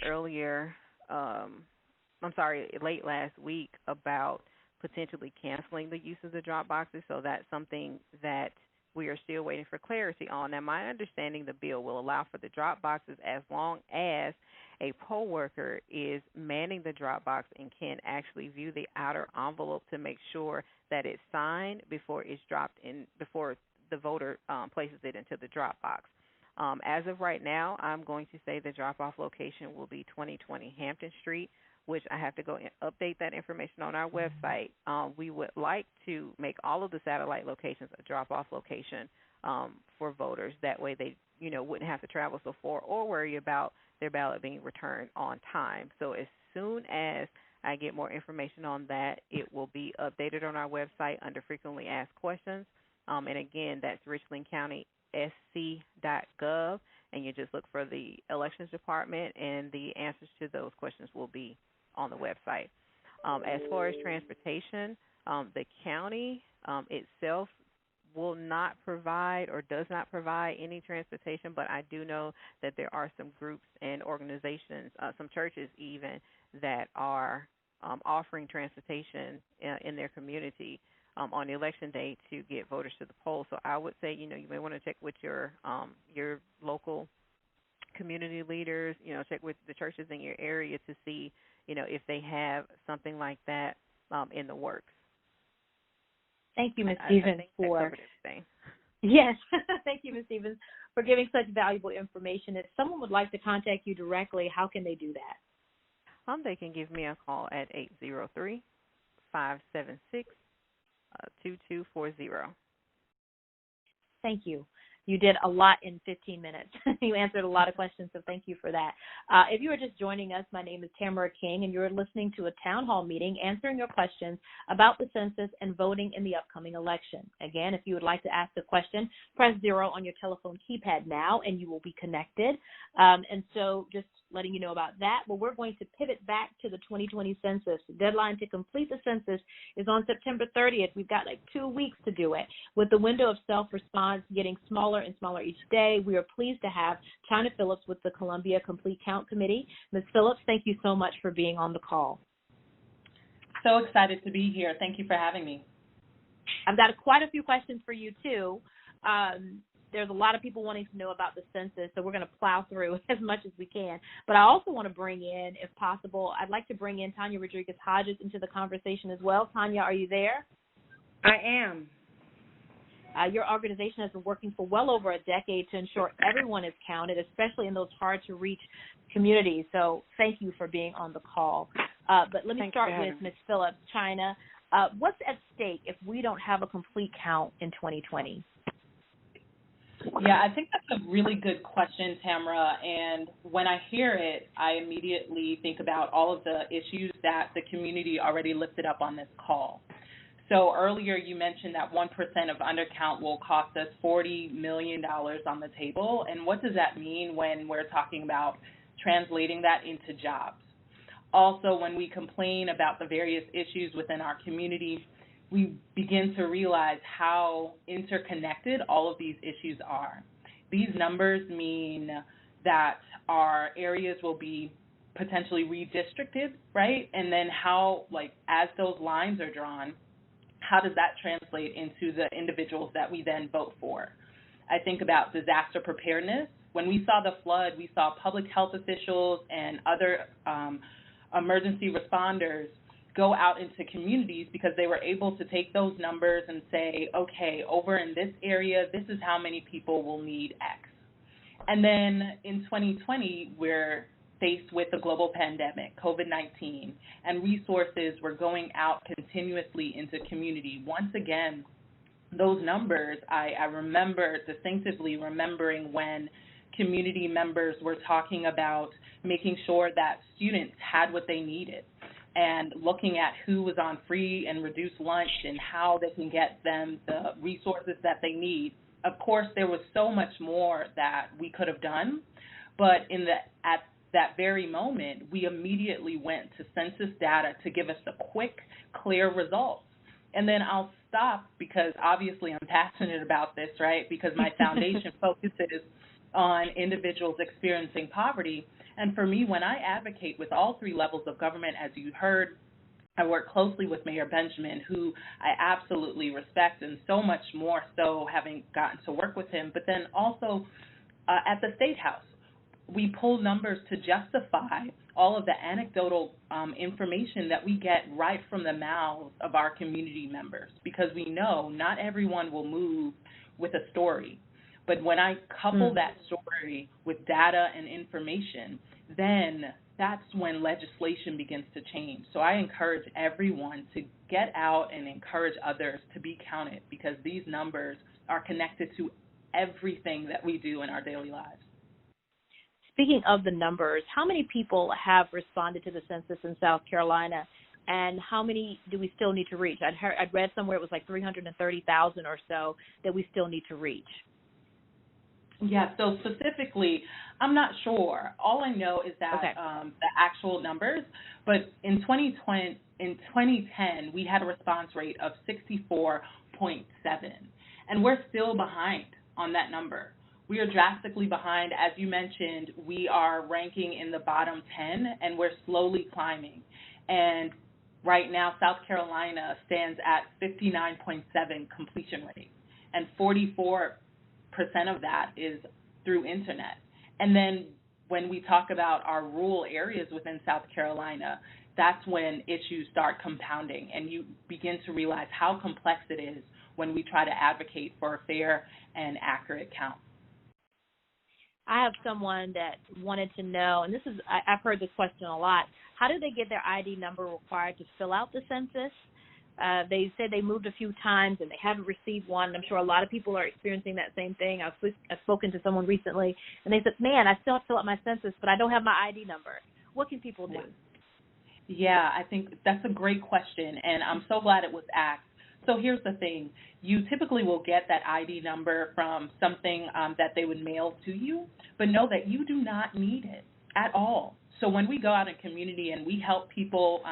late last week about potentially canceling the use of the drop boxes. So that's something that we are still waiting for clarity on. Now, my understanding, the bill will allow for the drop boxes as long as a poll worker is manning the drop box and can actually view the outer envelope to make sure that it's signed before it's dropped in, before the voter places it into the drop box. As of right now, I'm going to say the drop-off location will be 2020 Hampton Street, which I have to go and update that information on our website. We would like to make all of the satellite locations a drop-off location for voters. That way they, wouldn't have to travel so far or worry about their ballot being returned on time. So as soon as I get more information on that, it will be updated on our website under frequently asked questions. And again, that's richlandcountysc.gov, and you just look for the elections department, and the answers to those questions will be on the website. As far as transportation, the county itself will not provide or does not provide any transportation, but I do know that there are some groups and organizations, some churches even, that are offering transportation in their community on election day to get voters to the polls. So I would say, you may want to check with your local community leaders, check with the churches in your area to see, if they have something like that in the works. Thank you, Ms. Stevens, for yes. Thank you, Ms. Stevens, for giving such valuable information. If someone would like to contact you directly, how can they do that? They can give me a call at 803-576-2240. Thank you. You did a lot in 15 minutes. You answered a lot of questions, so thank you for that. If you are just joining us, my name is Tamara King, and you're listening to a town hall meeting answering your questions about the census and voting in the upcoming election. Again, if you would like to ask a question, press 0 on your telephone keypad now, and you will be connected. And so just letting you know about that. Well, we're going to pivot back to the 2020 census. The deadline to complete the census is on September 30th. We've got like 2 weeks to do it. With the window of self-response getting smaller and smaller each day, we are pleased to have China Phillips with the Columbia Complete Count Committee. Ms. Phillips, thank you so much for being on the call. So excited to be here. Thank you for having me. I've got quite a few questions for you, too. There's a lot of people wanting to know about the census, so we're going to plow through as much as we can. But I also want to bring in, if possible, I'd like to bring in Tanya Rodriguez-Hodges into the conversation as well. Tanya, are you there? I am. Your organization has been working for well over a decade to ensure everyone is counted, especially in those hard-to-reach communities. So thank you for being on the call. But let me start with Ms. Phillips. China, what's at stake if we don't have a complete count in 2020? Yeah, I think that's a really good question, Tamara, and when I hear it, I immediately think about all of the issues that the community already lifted up on this call. So earlier you mentioned that 1% of undercount will cost us $40 million on the table, and what does that mean when we're talking about translating that into jobs? Also, when we complain about the various issues within our community, we begin to realize how interconnected all of these issues are. These numbers mean that our areas will be potentially redistricted, right? And then how, as those lines are drawn, how does that translate into the individuals that we then vote for? I think about disaster preparedness. When we saw the flood, we saw public health officials and other emergency responders go out into communities because they were able to take those numbers and say, okay, over in this area, this is how many people will need X. And then in 2020, we're faced with a global pandemic, COVID-19, and resources were going out continuously into community. Once again, those numbers, I remember distinctively remembering when community members were talking about making sure that students had what they needed, and looking at who was on free and reduced lunch and how they can get them the resources that they need. Of course, there was so much more that we could have done, but at that very moment, we immediately went to census data to give us a quick, clear result. And then I'll stop because obviously I'm passionate about this, right, because my foundation focuses on individuals experiencing poverty. And for me, when I advocate with all three levels of government, as you heard, I work closely with Mayor Benjamin, who I absolutely respect, and so much more so having gotten to work with him. But then also at the State House, we pull numbers to justify all of the anecdotal information that we get right from the mouths of our community members, because we know not everyone will move with a story. But when I couple that story with data and information, then that's when legislation begins to change. So I encourage everyone to get out and encourage others to be counted, because these numbers are connected to everything that we do in our daily lives. Speaking of the numbers, how many people have responded to the census in South Carolina, and how many do we still need to reach? I'd read somewhere it was like 330,000 or so that we still need to reach. Yeah, so specifically, I'm not sure. All I know is that the actual numbers, but in 2010, we had a response rate of 64.7, and we're still behind on that number. We are drastically behind. As you mentioned, we are ranking in the bottom 10, and we're slowly climbing. And right now, South Carolina stands at 59.7 completion rate, and 44% of that is through internet. And then when we talk about our rural areas within South Carolina, that's when issues start compounding, and you begin to realize how complex it is when we try to advocate for a fair and accurate count. I have someone that wanted to know, and I've heard this question a lot, how do they get their ID number required to fill out the census? They said they moved a few times and they haven't received one. And I'm sure a lot of people are experiencing that same thing. I've spoken to someone recently, and they said, man, I still have to fill out my census, but I don't have my ID number. What can people do? Yeah, I think that's a great question, and I'm so glad it was asked. So here's the thing. You typically will get that ID number from something that they would mail to you, but know that you do not need it at all. So when we go out in community and we help people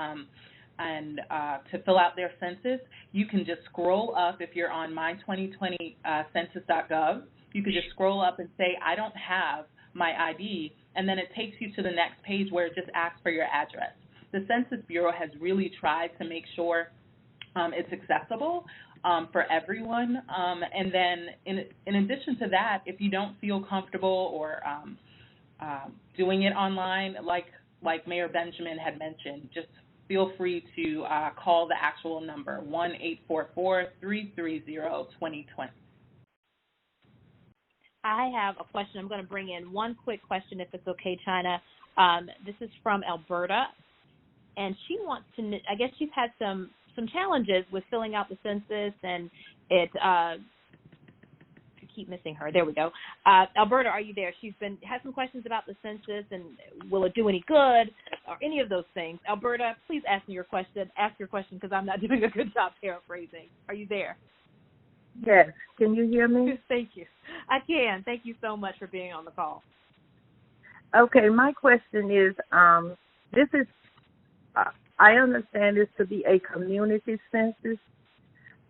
to fill out their census, you can just scroll up. If you're on my2020census.gov, you can just scroll up and say, I don't have my ID, and then it takes you to the next page where it just asks for your address. The Census Bureau has really tried to make sure it's accessible for everyone. And then in addition to that, if you don't feel comfortable or doing it online, like Mayor Benjamin had mentioned, just feel free to call the actual number, 1-844-330-2020. I have a question. I'm going to bring in one quick question, if it's okay, China. This is from Alberta, and she wants to, I guess she's had some challenges with filling out the census, and I keep missing her. There we go. Alberta, are you there? She's had some questions about the census and will it do any good or any of those things. Alberta, please ask your question because I'm not doing a good job paraphrasing. Are you there? Yes. Can you hear me? Thank you. I can. Thank you so much for being on the call. Okay, my question is, I understand this to be a community census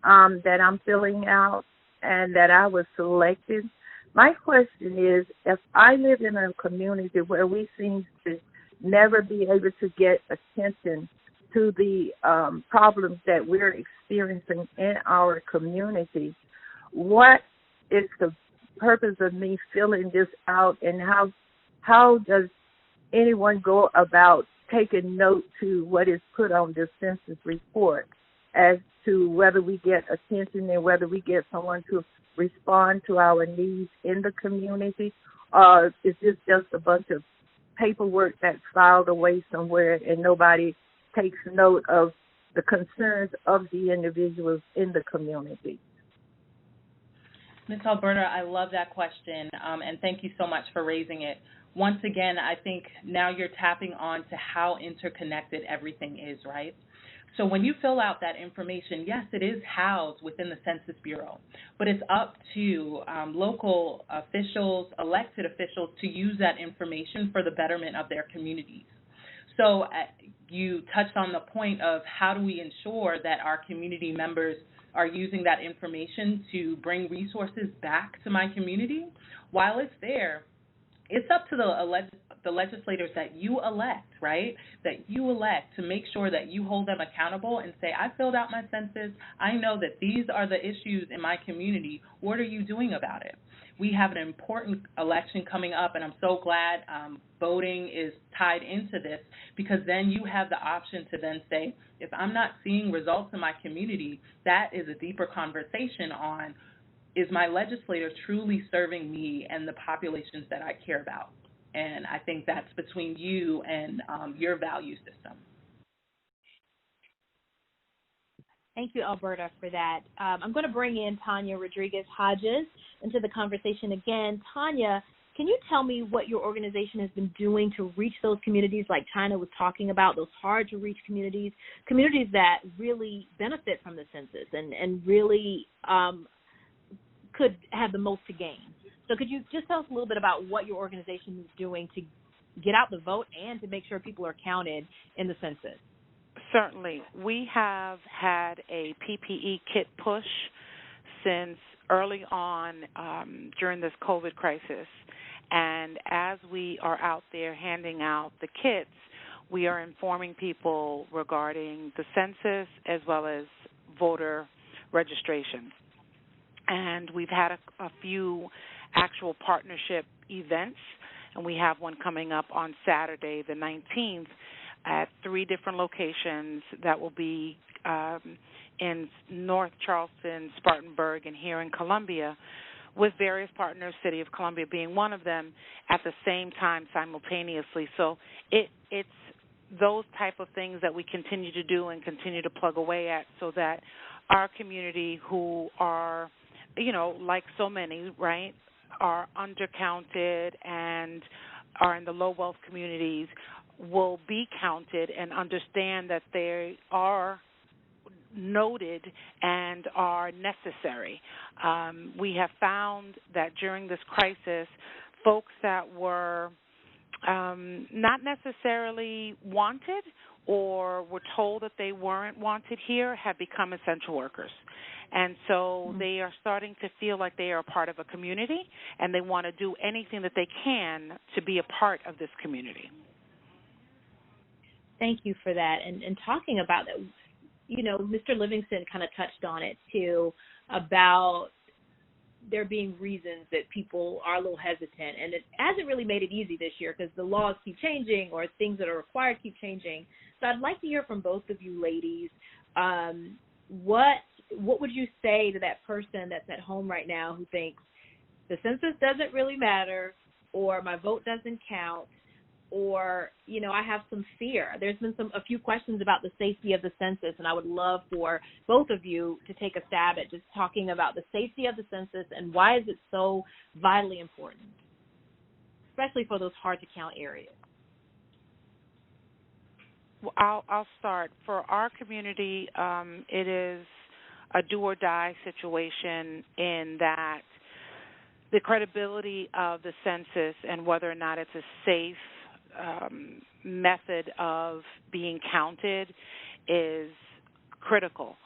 that I'm filling out and that I was selected. My question is, if I live in a community where we seem to never be able to get attention to the problems that we're experiencing in our community, what is the purpose of me filling this out, and how does anyone go about taking note to what is put on the census report as to whether we get attention and whether we get someone to respond to our needs in the community, or is this just a bunch of paperwork that's filed away somewhere and nobody takes note of the concerns of the individuals in the community? Ms. Alberta, I love that question, and thank you so much for raising it. Once again, I think now you're tapping on to how interconnected everything is, right? So when you fill out that information, yes, it is housed within the Census Bureau, but it's up to local officials, elected officials, to use that information for the betterment of their communities. So you touched on the point of how do we ensure that our community members are using that information to bring resources back to my community. While it's there, it's up to the legislators that you elect, right? That you elect to make sure that you hold them accountable and say, I filled out my census. I know that these are the issues in my community. What are you doing about it? We have an important election coming up, and I'm so glad voting is tied into this, because then you have the option to then say, if I'm not seeing results in my community, that is a deeper conversation on, is my legislator truly serving me and the populations that I care about? And I think that's between you and your value system. Thank you, Alberta, for that. I'm going to bring in Tanya Rodriguez-Hodges into the conversation again. Tanya, can you tell me what your organization has been doing to reach those communities like China was talking about, those hard-to-reach communities, communities that really benefit from the census and really could have the most to gain? So could you just tell us a little bit about what your organization is doing to get out the vote and to make sure people are counted in the census? Certainly. We have had a PPE kit push since early on during this COVID crisis. And as we are out there handing out the kits, we are informing people regarding the census as well as voter registration. And we've had a few actual partnership events, and we have one coming up on Saturday the 19th at 3 different locations that will be in North Charleston, Spartanburg, and here in Columbia, with various partners, City of Columbia being one of them, at the same time simultaneously. So it's those type of things that we continue to do and continue to plug away at, so that our community, who are, you know, like so many, right, are undercounted and are in the low wealth communities, will be counted and understand that they are noted and are necessary. We have found that during this crisis, folks that were not necessarily wanted or were told that they weren't wanted here have become essential workers. And so they are starting to feel like they are a part of a community, and they want to do anything that they can to be a part of this community. Thank you for that. And talking about that, you know, Mr. Livingston kind of touched on it too, about there being reasons that people are a little hesitant. And it hasn't really made it easy this year because the laws keep changing or things that are required keep changing. So I'd like to hear from both of you ladies. What would you say to that person that's at home right now who thinks the census doesn't really matter, or my vote doesn't count, or, you know, I have some fear? There's been a few questions about the safety of the census, and I would love for both of you to take a stab at just talking about the safety of the census and why is it so vitally important, especially for those hard-to-count areas. Well, I'll start. For our community, it is a do-or-die situation in that the credibility of the census and whether or not it's a safe method of being counted is critical.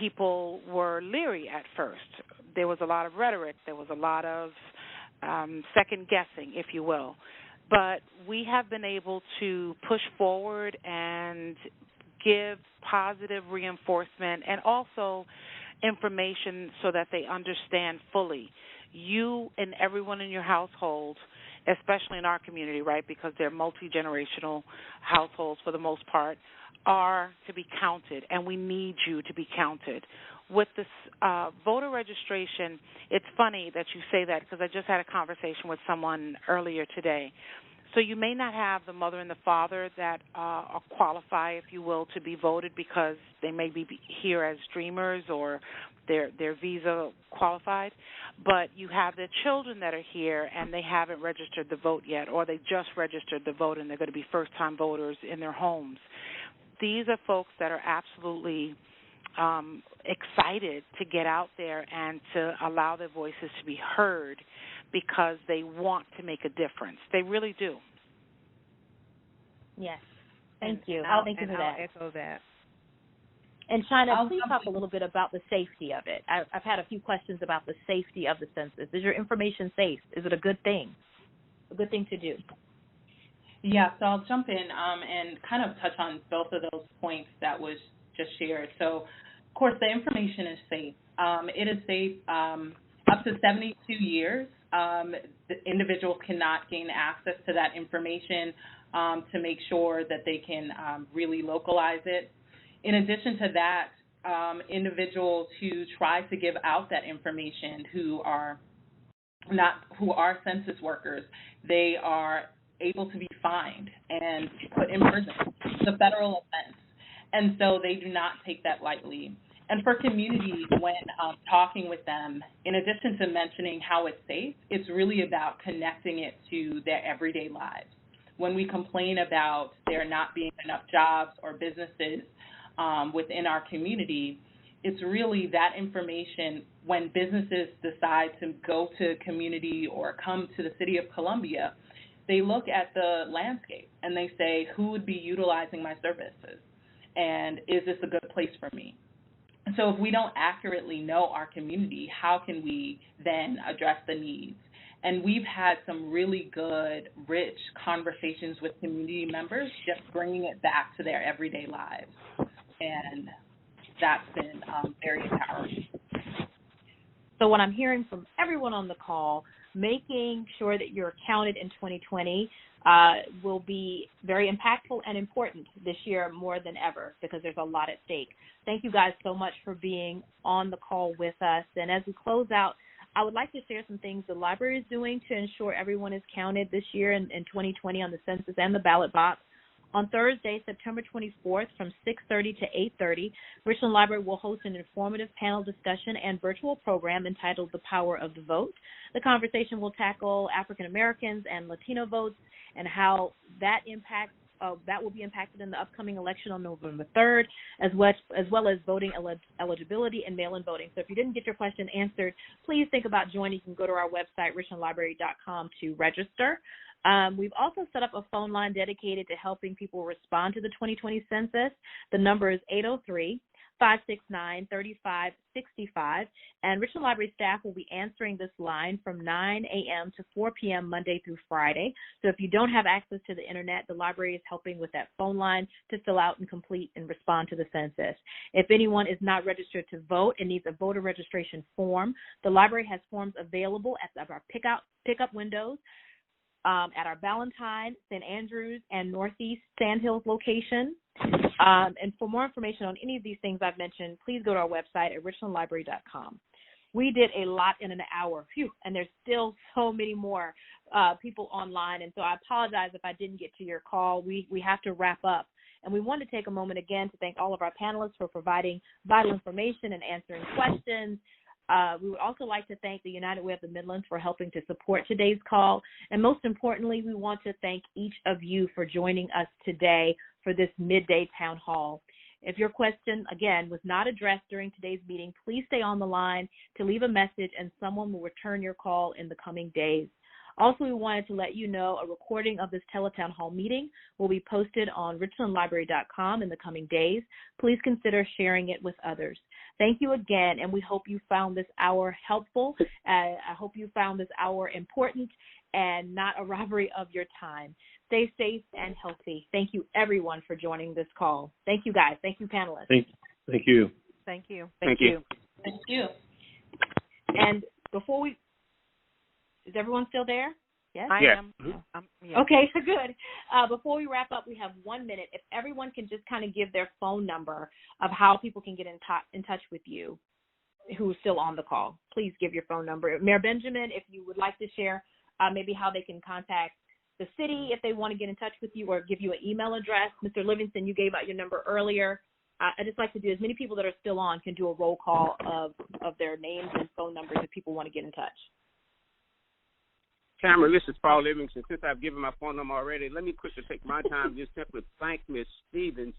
People were leery at first. There was a lot of rhetoric. There was a lot of second guessing, if you will. But we have been able to push forward and give positive reinforcement and also information so that they understand fully. You and everyone in your household, especially in our community, right, because they're multi-generational households for the most part, are to be counted, and we need you to be counted. With this voter registration, it's funny that you say that because I just had a conversation with someone earlier today. So you may not have the mother and the father that qualify, if you will, to be voted because they may be here as dreamers or their visa qualified, but you have the children that are here and they haven't registered the vote yet, or they just registered the vote and they're going to be first-time voters in their homes. These are folks that are absolutely excited to get out there and to allow their voices to be heard because they want to make a difference. They really do. Yes. Thank you. Thank you for that. I'll echo that. And China, please talk a little bit about the safety of it. I've had a few questions about the safety of the census. Is your information safe? Is it a good thing? a good thing to do? Yeah, so I'll jump in and kind of touch on both of those points that was just shared. So, of course, the information is safe. It is safe up to 72 years. The individuals cannot gain access to that information to make sure that they can really localize it. In addition to that, individuals who try to give out that information who are census workers, they are able to be fined and put in prison. It's a federal offense, and so they do not take that lightly. And for communities, when talking with them, in addition to mentioning how it's safe, it's really about connecting it to their everyday lives. When we complain about there not being enough jobs or businesses within our community, it's really that information when businesses decide to go to community or come to the city of Columbia, they look at the landscape and they say, who would be utilizing my services? And is this a good place for me? So if we don't accurately know our community, how can we then address the needs? And we've had some really good, rich conversations with community members, just bringing it back to their everyday lives. And that's been very empowering. So what I'm hearing from everyone on the call, making sure that you're counted in 2020 will be very impactful and important this year more than ever because there's a lot at stake. Thank you guys so much for being on the call with us. And as we close out, I would like to share some things the library is doing to ensure everyone is counted this year in 2020 on the census and the ballot box. On Thursday, September 24th, from 6:30 to 8:30, Richland Library will host an informative panel discussion and virtual program entitled The Power of the Vote. The conversation will tackle African Americans and Latino votes and how that will be impacted in the upcoming election on November 3rd, as well as voting eligibility and mail-in voting. So if you didn't get your question answered, please think about joining. You can go to our website, richlandlibrary.com, to register. We've also set up a phone line dedicated to helping people respond to the 2020 census. The number is 803-569-3565, and Richland Library staff will be answering this line from 9 a.m. to 4 p.m. Monday through Friday. So if you don't have access to the internet, the library is helping with that phone line to fill out and complete and respond to the census. If anyone is not registered to vote and needs a voter registration form, the library has forms available at our pickup windows at our Ballantyne, St. Andrews, and Northeast Sandhills location. And for more information on any of these things I've mentioned, please go to our website at richlandlibrary.com. We did a lot in an hour, and there's still so many more people online, and so I apologize if I didn't get to your call. We have to wrap up, and we want to take a moment again to thank all of our panelists for providing vital information and answering questions. We would also like to thank the United Way of the Midlands for helping to support today's call. And most importantly, we want to thank each of you for joining us today for this midday town hall. If your question, again, was not addressed during today's meeting, please stay on the line to leave a message and someone will return your call in the coming days. Also, we wanted to let you know a recording of this Tele-town hall meeting will be posted on richlandlibrary.com in the coming days. Please consider sharing it with others. Thank you again, and we hope you found this hour helpful. I hope you found this hour important and not a robbery of your time. Stay safe and healthy. Thank you, everyone, for joining this call. Thank you, guys. Thank you, panelists. Thank you. Thank you. Thank you. Thank you. And before we, is everyone still there? Yes, I am. Mm-hmm. Okay, good. Before we wrap up, we have 1 minute. If everyone can just kind of give their phone number of how people can get in touch with you who is still on the call. Please give your phone number. Mayor Benjamin, if you would like to share maybe how they can contact the city if they want to get in touch with you or give you an email address. Mr. Livingston, you gave out your number earlier. I just like to do as many people that are still on can do a roll call of their names and phone numbers if people want to get in touch. Tamara, this is Paul Livingston. Since I've given my phone number already, let me quickly take my time just simply thank Ms. Stevens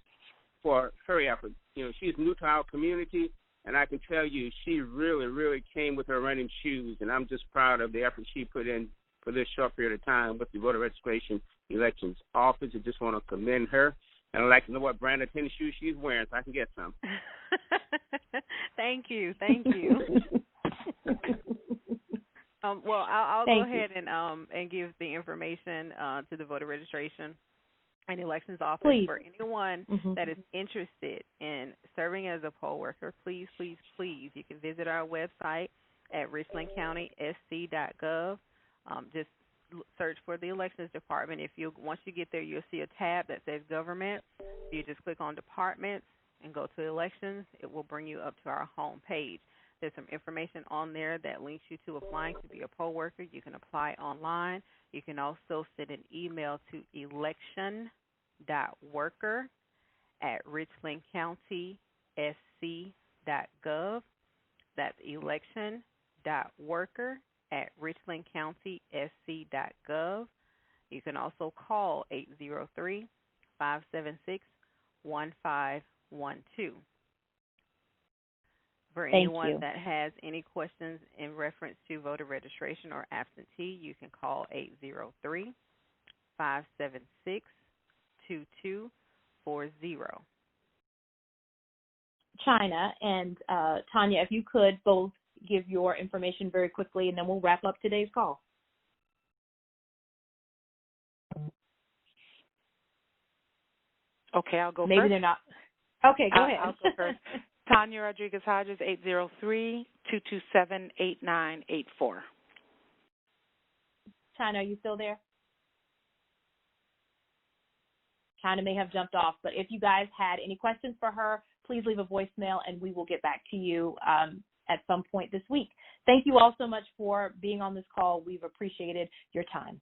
for her effort. You know, she's new to our community, and I can tell you she really, really came with her running shoes, and I'm just proud of the effort she put in for this short period of time with the voter registration elections office. I just want to commend her, and I'd like to know what brand of tennis shoes she's wearing so I can get some. Thank you. Well, I'll Thank go ahead and give the information to the voter registration and elections office. Please. For anyone that is interested in serving as a poll worker. Please, please, please, you can visit our website at richlandcountysc.gov. Just search for the elections department. Once you get there, you'll see a tab that says government. You just click on departments and go to elections. It will bring you up to our home page. There's some information on there that links you to applying to be a poll worker. You can apply online. You can also send an email to election.worker@richlandcountysc.gov. That's election.worker@richlandcountysc.gov. You can also call 803-576-1512. For anyone that has any questions in reference to voter registration or absentee, you can call 803-576-2240. China and Tanya, if you could both give your information very quickly, and then we'll wrap up today's call. Okay, I'll go Maybe first. They're not. Okay, go ahead. I'll go first. Tanya Rodriguez-Hodges, 803-227-8984. China, are you still there? China may have jumped off, but if you guys had any questions for her, please leave a voicemail, and we will get back to you at some point this week. Thank you all so much for being on this call. We've appreciated your time.